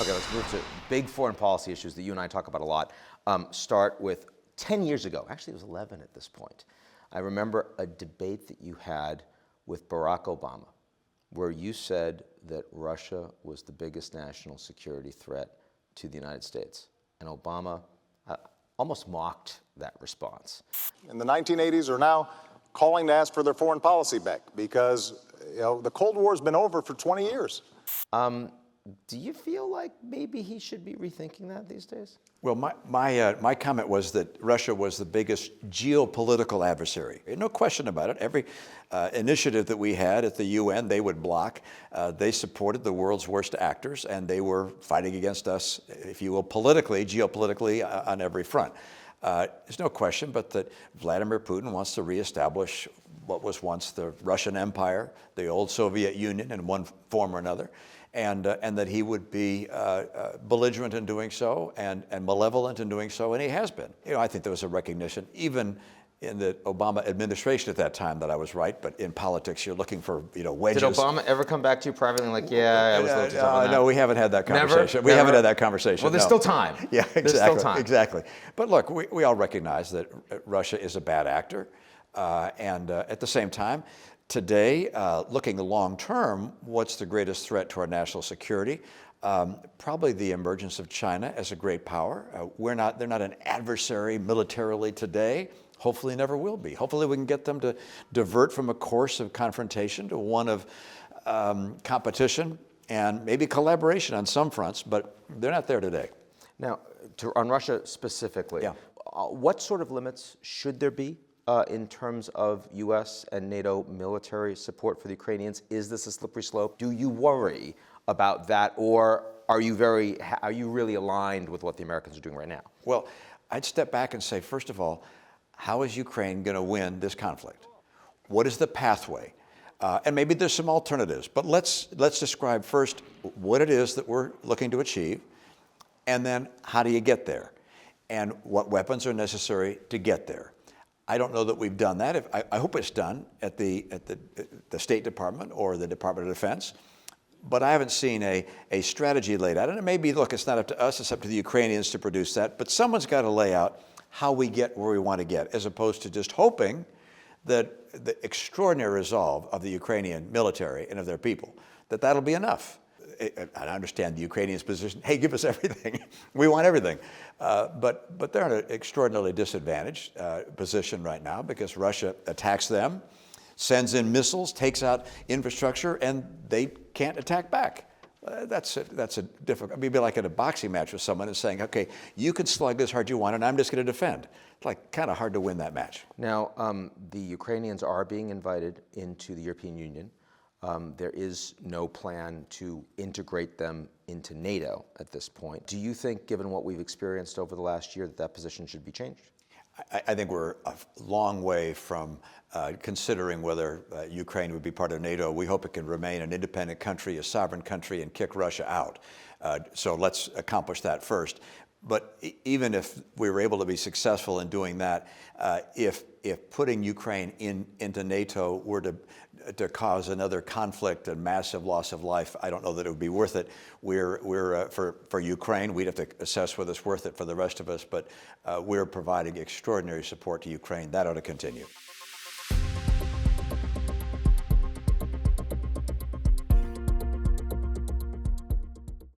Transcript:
Okay, let's move to big foreign policy issues that you and I talk about a lot. Start with 10 years ago. Actually, it was 11 at this point. I remember a debate that you had with Barack Obama, where you said that Russia was the biggest national security threat to the United States. And Obama almost mocked that response. In the 1980s are now calling to ask for their foreign policy back because the Cold War has been over for 20 years. Do you feel like maybe he should be rethinking that these days? Well, my comment was that Russia was the biggest geopolitical adversary. No question about it. Every initiative that we had at the UN, they would block. They supported the world's worst actors, and they were fighting against us, if you will, politically, geopolitically, on every front. There's no question but that Vladimir Putin wants to reestablish what was once the Russian Empire, the old Soviet Union in one form or another. And that he would be belligerent in doing so and malevolent in doing so, and he has been. I think there was a recognition, even in the Obama administration at that time, that I was right, but in politics, you're looking for, wedges. Did Obama ever come back to you privately and like, yeah, I was a little too tough on that? No, we haven't had that conversation. Never? We haven't had that conversation. Well, there's still time. Yeah, exactly. There's still time. Exactly. But look, we all recognize that Russia is a bad actor, and at the same time, today, looking long term, what's the greatest threat to our national security? Probably the emergence of China as a great power. They're not an adversary militarily today. Hopefully never will be. Hopefully we can get them to divert from a course of confrontation to one of competition and maybe collaboration on some fronts, but they're not there today. Now, on Russia specifically, yeah. What sort of limits should there be in terms of U.S. and NATO military support for the Ukrainians? Is this a slippery slope? Do you worry about that, or are you really aligned with what the Americans are doing right now? Well, I'd step back and say, first of all, how is Ukraine going to win this conflict? What is the pathway? And maybe there's some alternatives, but let's describe first what it is that we're looking to achieve, and then how do you get there, and what weapons are necessary to get there. I don't know that we've done that. I hope it's done at the State Department or the Department of Defense, but I haven't seen a strategy laid out. And it may be, look, it's not up to us, it's up to the Ukrainians to produce that, but someone's got to lay out how we get where we want to get, as opposed to just hoping that the extraordinary resolve of the Ukrainian military and of their people, that'll be enough. I understand the Ukrainians' position, hey, give us everything. We want everything. But they're in an extraordinarily disadvantaged position right now because Russia attacks them, sends in missiles, takes out infrastructure, and they can't attack back. That's a difficult, it'd be like in a boxing match with someone and saying, okay, you can slug as hard as you want, and I'm just going to defend. It's like kind of hard to win that match. Now, the Ukrainians are being invited into the European Union. There is no plan to integrate them into NATO at this point. Do you think, given what we've experienced over the last year, that position should be changed? I think we're a long way from considering whether Ukraine would be part of NATO. We hope it can remain an independent country, a sovereign country, and kick Russia out. So let's accomplish that first. But even if we were able to be successful in doing that, if putting Ukraine into NATO were to cause another conflict and massive loss of life, I don't know that it would be worth it. For Ukraine, we'd have to assess whether it's worth it for the rest of us, but we're providing extraordinary support to Ukraine. That ought to continue.